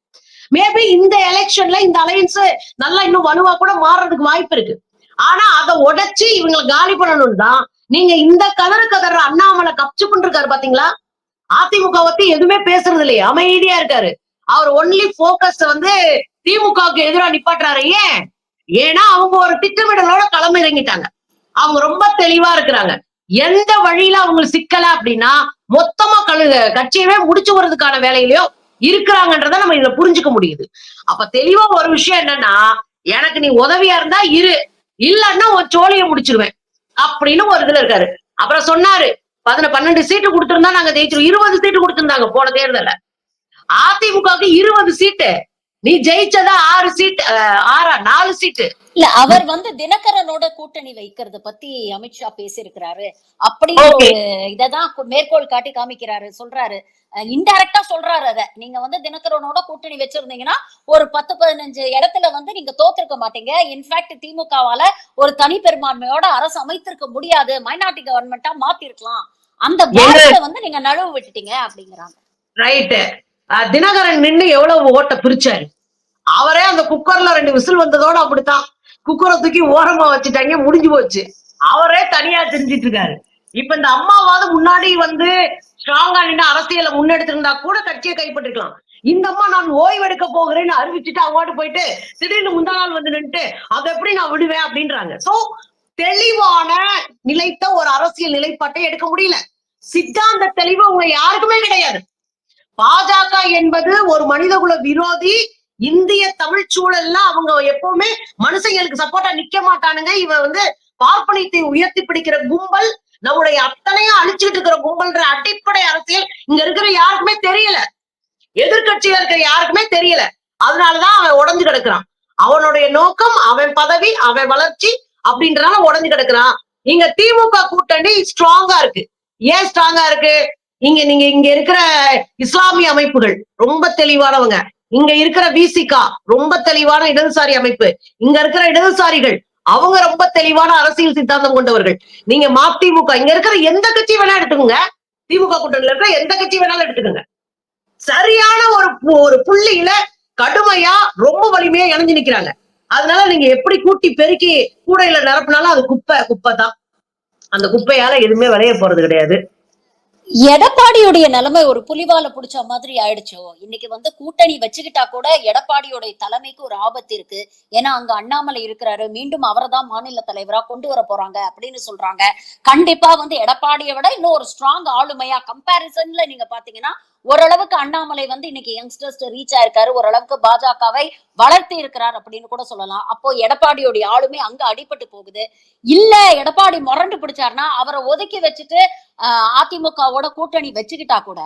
மேபி இந்த எலெக்ஷன்ல இந்த அலையன்ஸ் நல்லா இன்னும் வலுவா கூட மாறுறதுக்கு வாய்ப்பு இருக்கு. ஆனா அதை உடைச்சு இவங்களை காலி பண்ணணும் தான் நீங்க இந்த கதற அண்ணாமலை கப்சு பண்ணிருக்காரு பாத்தீங்களா? அதிமுக பத்தி எதுவுமே பேசுறது இல்லையே, அமைதியா இருக்காரு. அவர் ஒன்லி போக்கஸ் திமுகவுக்கு எதிராக நிப்பாட்டுறாரு. ஏன்னா அவங்க ஒரு திட்டமிடலோட களம் இறங்கிட்டாங்க. அவங்க ரொம்ப தெளிவா இருக்கிறாங்க. எந்த வழியில அவங்களுக்கு சிக்கல அப்படின்னா மொத்தமா கட்சியவே முடிச்சு வர்றதுக்கான வேலையிலயோ இருக்கிறாங்கன்றத நம்ம இதுல புரிஞ்சுக்க முடியுது. அப்ப தெளிவா ஒரு விஷயம் என்னன்னா, எனக்கு நீ உதவியா இருந்தா இரு, இல்லன்னா ஒரு சோழியை முடிச்சிருவேன் அப்படின்னு ஒரு இதுல இருக்காரு. அப்புறம் சொன்னாரு 12 சீட்டு கொடுத்திருந்தா நாங்க ஜெயிச்சிருவோம். 20 சீட்டு கொடுத்திருந்தாங்க போன தேர்தல. அதிமுகவுக்கு 20 சீட்டு, நீ ஜெயிச்சதா 6 சீட்டு, 4 சீட்டு. இல்ல அவர் தினகரனோட கூட்டணி வைக்கிறத பத்தி அமித்ஷா பேசியிருக்கிறாரு அப்படிங்கிற ஒரு இததான் மேற்கோள் காட்டி காமிக்கிறாரு, சொல்றாரு, இன்டைரக்டா சொல்றாரு. அத நீங்க தினகரனோட கூட்டணி வச்சிருந்தீங்கன்னா ஒரு 10-15 இடத்துல நீங்க தோத்திருக்க மாட்டீங்க. இன்ஃபேக்ட் திமுகவால ஒரு தனி பெரும்பான்மையோட அரசு அமைத்திருக்க முடியாது, மைனாரிட்டி கவர்மெண்டா மாத்தி இருக்கலாம், அந்த வார்த்தை நீங்க நழுவு விட்டுட்டீங்க அப்படிங்கிறாங்க. ரைட். தினகரன் நின்னு எவ்வளவு ஓட்ட பிரிச்சாரு. அவரே அந்த குக்கர்ல 2 விசில் வந்ததோட அப்படித்தான் குக்கரை தூக்கி ஓரமா வச்சுட்டாங்க, முடிஞ்சு போச்சு. அவரே தனியா தெரிஞ்சிட்டு இருக்காரு. இப்ப இந்த அம்மாவாவது முன்னாடி ஸ்ட்ராங்கா நின்று அரசியலை முன்னெடுத்திருந்தா கூட கட்சியை கைப்பற்றிக்கலாம். இந்த அம்மா நான் ஓய்வெடுக்க போகிறேன்னு அறிவிச்சுட்டு அவங்கட்டு போயிட்டு திடீர்னு முந்தா நாள் நின்றுட்டு அதை எப்படி நான் விடுவேன் அப்படின்றாங்க. சோ தெளிவான நிலைத்த ஒரு அரசியல் நிலைப்பாட்டை எடுக்க முடியல. சித்தாந்த தெளிவு உங்க யாருக்குமே கிடையாது. பாஜக என்பது ஒரு மனிதகுல விரோதி. இந்திய தமிழ் சூழல்ல அவங்க எப்பவுமே மனுஷங்களுக்கு சப்போர்ட்டா நிக்க மாட்டானுங்க. இவன் பார்ப்பனியத்தை உயர்த்தி பிடிக்கிற கும்பல், நம்முடைய அத்தனையும் அழிச்சுட்டு இருக்கிற கும்பல்ன்ற அடிப்படை அரசியல் இங்க இருக்கிற யாருக்குமே தெரியல, எதிர்கட்சியில இருக்கிற யாருக்குமே தெரியல. அதனாலதான் அவன் உடஞ்சு கிடக்குறான். அவனுடைய நோக்கம் அவன் பதவி, அவன் வளர்ச்சி அப்படின்றனால உடஞ்சு கிடக்குறான். இங்க திமுக கூட்டணி ஸ்ட்ராங்கா இருக்கு. ஏன் ஸ்ட்ராங்கா இருக்கு? நீங்க இங்க இருக்கிற இஸ்லாமிய அமைப்புகள் ரொம்ப தெளிவானவங்க. இங்க இருக்கிற விசிகா ரொம்ப தெளிவான இடதுசாரி அமைப்பு. இங்க இருக்கிற இடதுசாரிகள் அவங்க ரொம்ப தெளிவான அரசியல் சித்தாந்தம் கொண்டவர்கள். நீங்க மதிமுக இங்க இருக்கிற எந்த கட்சி வேணா எடுத்துக்கோங்க, திமுக கூட்டணியில இருக்கிற எந்த கட்சி வேணாலும் எடுத்துக்கோங்க, சரியான ஒரு புள்ளியில கடுமையா ரொம்ப வலிமையா இணைஞ்சு நிக்கிறாங்க. அதனால நீங்க எப்படி கூட்டி பெருக்கி கூடையில நிரப்பினாலும் அது குப்பை தான். அந்த குப்பையால எதுவுமே விளைய போறது கிடையாது. எடப்பாடியுடைய நிலைமை ஒரு புலிவால புடிச்ச மாதிரி ஆயிடுச்சோ. இன்னைக்கு கூட்டணி வச்சுக்கிட்டா கூட எடப்பாடியோட தலைமைக்கு ஒரு ஆபத்து இருக்கு. ஏன்னா அங்க அண்ணாமலை இருக்கிறாரு. மீண்டும் அவரதான் மாநில தலைவரா கொண்டு வர போறாங்க அப்படின்னு சொல்றாங்க. கண்டிப்பா எடப்பாடியை விட இன்னும் ஒரு ஸ்ட்ராங் ஆளுமையா கம்பேரிசன்ல நீங்க பாத்தீங்கன்னா ஓரளவுக்கு அண்ணாமலை இன்னைக்கு யங்ஸ்டர்ஸ் ரீச் ஆயிருக்காரு. ஓரளவுக்கு பாஜகவை வளர்த்தி இருக்கிறார் அப்படின்னு கூட சொல்லலாம். அப்போ எடப்பாடியோடைய ஆளுமை அங்க அடிபட்டு போகுது. இல்ல எடப்பாடி முரண்டு பிடிச்சாருன்னா அவரை ஒதுக்கி வச்சுட்டு அதிமுகவோட கூட்டணி வச்சுக்கிட்டா கூட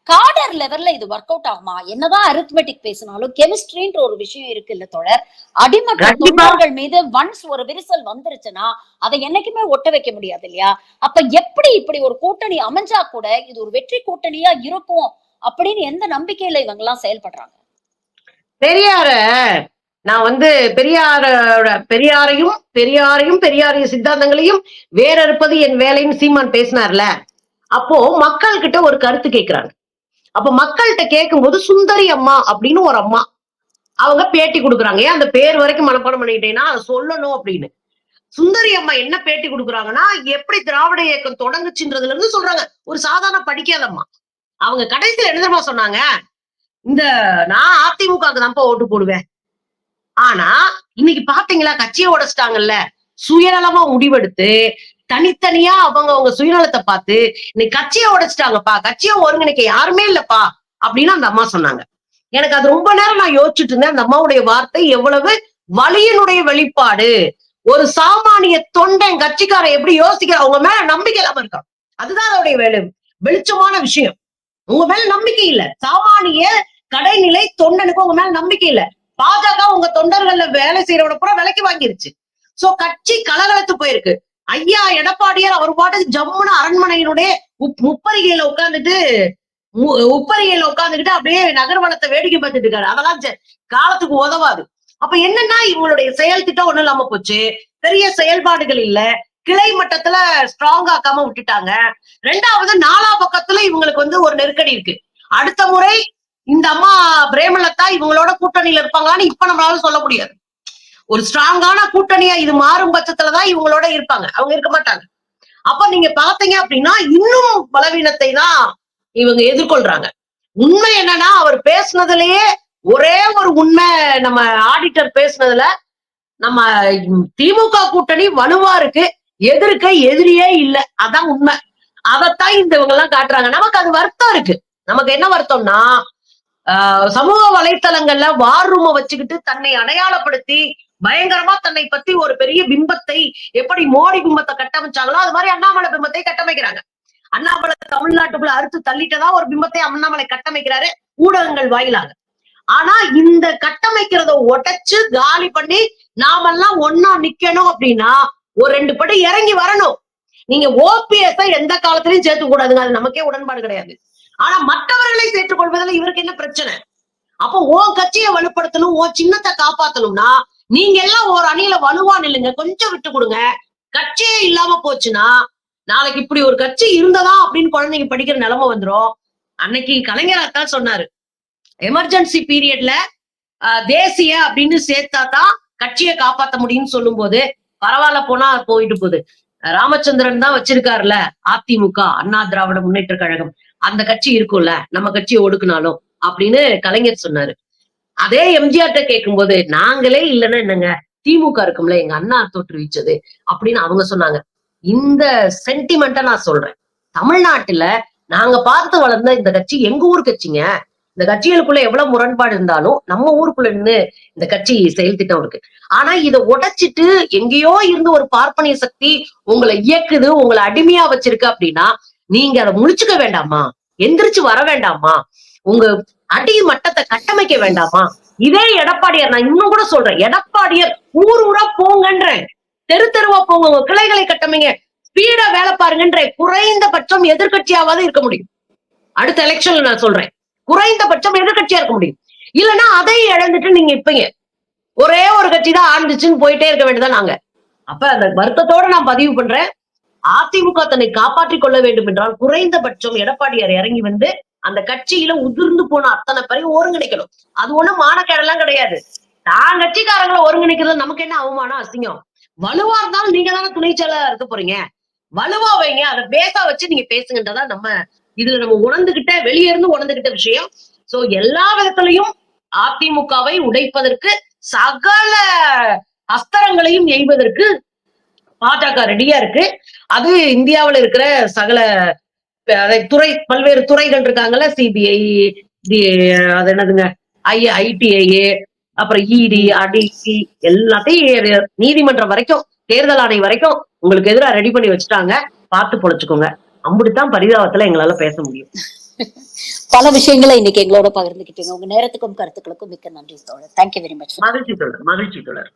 காடர் லெவல்ல இது ஒர்க் அவுட் ஆகுமா? என்னதான் அரித்மெட்டிக் பேசினாலும் கெமிஸ்ட்ரின்ற ஒரு விஷயம் இருக்கு இல்ல தோழர். அடிமட்ட தொண்டர்கள் மீது ஒன்ஸ் ஒரு விரிசல் வந்துருச்சுன்னா அதை என்னைக்குமே ஒட்ட வைக்க முடியாது இல்லையா? அப்ப எப்படி இப்படி ஒரு கூட்டணி அமைஞ்சா கூட இது ஒரு வெற்றி கூட்டணியா இருக்கும் அப்படின்னு எந்த நம்பிக்கையில இவங்க எல்லாம் செயல்படுறாங்க? பெரியார நான் பெரியாரையும் பெரியாரிய சித்தாந்தங்களையும் வேற இருப்பது என் வேலைன்னு சீமான் பேசினார்ல. அப்போ மக்கள் கிட்ட ஒரு கருத்து கேட்கிறாங்க. அப்ப மக்கள்கிட்ட கேட்கும் போது சுந்தரி அம்மா அப்படின்னு ஒரு அம்மா அவங்க பேட்டி கொடுக்குறாங்க. ஏன் அந்த பேர் வரைக்கும் மனப்பாடம் பண்ணிக்கிட்டேன்னா அதை சொல்லணும் அப்படின்னு. சுந்தரி அம்மா என்ன பேட்டி கொடுக்குறாங்கன்னா, எப்படி திராவிட இயக்கம் தொடங்குச்சுன்றதுல இருந்து சொல்றாங்க. ஒரு சாதாரண படிக்காத அம்மா. அவங்க கடைசியில என்ன தெரியுமா சொன்னாங்க? இந்த நான் அதிமுகவுக்கு தான்ப்பா ஓட்டு போடுவேன். ஆனா இன்னைக்கு பாத்தீங்களா கட்சியை உடைச்சிட்டாங்கல்ல. சுயநலமா முடிவெடுத்து தனித்தனியா அவங்க சுயநலத்தை பார்த்து இன்னைக்கு கட்சியை உடைச்சிட்டாங்கப்பா, கட்சியை ஒருங்கிணைக்க யாருமே இல்லப்பா அப்படின்னு அந்த அம்மா சொன்னாங்க. எனக்கு அது ரொம்ப நேரம் நான் யோசிச்சுட்டு இருந்தேன். அந்த அம்மாவுடைய வார்த்தை எவ்வளவு வலியினுடைய வெளிப்பாடு. ஒரு சாமானிய தொண்டன் கட்சிக்காரன் எப்படி யோசிக்கிற அவங்க மேல நம்பிக்கை இல்லாம இருக்கான். அதுதான் அதோடைய வெளிச்சமான விஷயம். உங்க மேல நம்பிக்கை இல்ல. சாமானிய கடைநிலை தொண்டனுக்கு உங்க மேல நம்பிக்கை இல்ல. பாஜக உங்க தொண்டர்கள்ல வேலை செய்யறவன பூரா விலைக்கு வாங்கிருச்சு. சோ கட்சி கலகலத்து போயிருக்கு. ஐயா எடப்பாடியார் அவர் பாட்டுக்கு ஜம்முன்னு அரண்மனையினுடைய முப்பரிகையில உட்கார்ந்துகிட்டு அப்படியே நகர்வனத்தை வேடிக்கை பார்த்துட்டு இருக்காரு. அதெல்லாம் காலத்துக்கு உதவாது. அப்ப என்னன்னா இவங்களுடைய செயல் திட்டம் ஒண்ணும் இல்லாம போச்சு. பெரிய செயல்பாடுகள் இல்ல. கிளை மட்டத்துல ஸ்ட்ராங் ஆக்காம விட்டுட்டாங்க. ரெண்டாவது நாலா பக்கத்துல இவங்களுக்கு ஒரு நெருக்கடி இருக்கு. அடுத்த முறை இந்த அம்மா பிரேமலதா இவங்களோட கூட்டணியில இருப்பாங்களான்னு இப்ப நம்மளால சொல்ல முடியாது. ஒரு ஸ்ட்ராங்கான கூட்டணியா இது மாறும் பட்சத்துலதான் இவங்களோட இருப்பாங்க. அவங்க இருக்க மாட்டாங்க. அப்ப நீங்க பாத்தீங்க அப்படின்னா இன்னும் பலவீனத்தை தான் இவங்க எதிர்கொள்றாங்க. உண்மை என்னன்னா அவர் பேசுனதுலயே ஒரே ஒரு உண்மை, நம்ம ஆடிட்டர் பேசுனதுல நம்ம திமுக கூட்டணி வலுவா இருக்கு, எதிர்க்க எதிரியே இல்ல, அதான் உண்மை. அதைத்தான் இவங்க எல்லாம் காட்டுறாங்க. நமக்கு அது வருத்தம் இருக்கு. நமக்கு என்ன வருத்தம்னா சமூக வலைத்தளங்கள்ல வார் ரூம வச்சுக்கிட்டு தன்னை அடையாளப்படுத்தி பயங்கரமா தன்னை பத்தி ஒரு பெரிய பிம்பத்தை எப்படி மோடி பிம்பத்தை கட்டமைச்சாங்களோ அது மாதிரி அண்ணாமலை பிம்பத்தை கட்டமைக்கிறாங்க. அண்ணாமலை தமிழ்நாட்டுக்குள்ள அறுத்து தள்ளிட்டதா ஒரு பிம்பத்தை அண்ணாமலை கட்டமைக்கிறாரு ஊடகங்கள் வாயிலாக. ஆனா இந்த கட்டமைக்கிறத உடைச்சு காலி பண்ணி நாமெல்லாம் ஒன்னா நிக்கணும் அப்படின்னா ஒரு 2 படி இறங்கி வரணும். நீங்க ஓபிஎஸ் எந்த காலத்திலையும் சேர்த்து கூடாதுங்க. அது நமக்கே உடன்பாடு கிடையாது. ஆனா மற்றவர்களை சேர்த்துக் கொள்வதில் இவருக்கு என்ன பிரச்சனை? அப்போ உன் கட்சியை வலுப்படுத்தணும், உன் சின்னத்தை காப்பாத்தணும்னா நீங்க எல்லாம் ஒரு அணியில வலுவா நில்லுங்க. கொஞ்சம் விட்டு கொடுங்க. கட்சியே இல்லாம போச்சுன்னா நாளைக்கு இப்படி ஒரு கட்சி இருந்ததா அப்படின்னு குழந்தைங்க படிக்கிற நிலைமை வந்துரும். அன்னைக்கு கலைஞர் தான் சொன்னாரு, எமர்ஜென்சி பீரியட்ல தேசிய அப்படின்னு சேர்த்தாதான் கட்சியை காப்பாத்த முடியும்னு சொல்லும் போது பரவாயில்ல போனா போயிட்டு போகுது. ராமச்சந்திரன் தான் வச்சிருக்காருல அதிமுக, அண்ணா திராவிட முன்னேற்ற கழகம், அந்த கட்சி இருக்கும்ல, நம்ம கட்சியை ஒடுக்குனாலும் அப்படின்னு கலைஞர் சொன்னாரு. அதே எம்ஜிஆர்ட்ட கேட்கும் போது நாங்களே இல்லைன்னா என்னங்க, திமுக இருக்கும்ல, எங்க அண்ணா தோற்றுவிச்சது அப்படின்னு அவங்க சொன்னாங்க. இந்த சென்டிமெண்ட்டை நான் சொல்றேன். தமிழ்நாட்டுல நாங்க பார்த்து வளர்ந்த இந்த கட்சி எங்க ஊர் கட்சிங்க. இந்த கட்சிகளுக்குள்ள எவ்வளவு முரண்பாடு இருந்தாலும் நம்ம ஊருக்குள்ள இருந்து இந்த கட்சி செயல் திட்டம் இருக்கு. ஆனா இதை உடைச்சிட்டு எங்கேயோ இருந்து ஒரு பார்ப்பனிய சக்தி உங்களை இயக்குது, உங்களை அடிமையா வச்சிருக்கு அப்படின்னா நீங்க அதை முழிச்சுக்க வேண்டாமா? எந்திரிச்சு வர வேண்டாமா? உங்க அடி மட்டத்தை கட்டமைக்க வேண்டாமா? இதே எடப்பாடியார், நான் இன்னும் கூட சொல்றேன், எடப்பாடியார் ஊர் ஊரா போங்கன்றேன், தெரு தெருவா போங்க, உங்க கிளைகளை கட்டமைங்க, ஸ்பீடா வேலை பாருங்கன்ற. குறைந்தபட்சம் எதிர்கட்சியாவது இருக்க முடியும். அடுத்த எலெக்ஷன்ல நான் சொல்றேன், குறைந்தபட்சம் எதிர்கட்சியா இருக்க முடியும். இல்லைன்னா அதை இழந்துட்டு நீங்க இப்பங்க ஒரே ஒரு கட்சி தான் ஆண்டுச்சுன்னு போயிட்டே இருக்க வேண்டியதான் நாங்க. அப்ப அந்த வருத்தத்தோட நான் பதிவு பண்றேன், அதிமுக தன்னை காப்பாற்றிக் கொள்ள வேண்டும் என்றால் குறைந்தபட்சம் எடப்பாடியார் இறங்கி வந்து அந்த கட்சியில உதிர்ந்து போன அத்தனை பேரையும் ஒருங்கிணைக்கணும். அது ஒண்ணும் மானக்கேடெல்லாம் கிடையாது. தான் கட்சிக்காரங்களை ஒருங்கிணைக்கிறது நமக்கு என்ன அவமானம், அசிங்கம்? வலுவா இருந்தாலும் நீங்க தானே துணை செயலா இருக்க போறீங்க. வலுவா வைங்க, அதை பேசா வச்சு நீங்க பேசுங்கன்றதா இதுல நம்ம உணர்ந்துகிட்ட, வெளியே இருந்து உணர்ந்துகிட்ட விஷயம். சோ எல்லா விதத்திலையும் அதிமுகவை உடைப்பதற்கு சகல அஸ்திரங்களையும் எய்வதற்கு பாஜக ரெடியா இருக்கு. அது இந்தியாவில் இருக்கிற சகல பல்வேறு துறைகள் இருக்காங்கல்ல, சிபிஐ, அது என்னதுங்க, ஐடிஐ, அப்புறம் இடி, அடிசி, எல்லாத்தையும் நீதிமன்றம் வரைக்கும், தேர்தல் ஆணையம் வரைக்கும் உங்களுக்கு எதிராக ரெடி பண்ணி வச்சுட்டாங்க. பார்த்து பொழைச்சுக்கோங்க. அப்படித்தான் பரிதாபத்துல எங்களால பேச முடியும். பல விஷயங்களை இன்னைக்கு எங்களோட பகிர்ந்துக்கிட்டீங்க. உங்க நேரத்துக்கும் கருத்துக்களுக்கும் மிக்க நன்றி தோழர். Thank you very much. மகிழ்ச்சி தொடர்.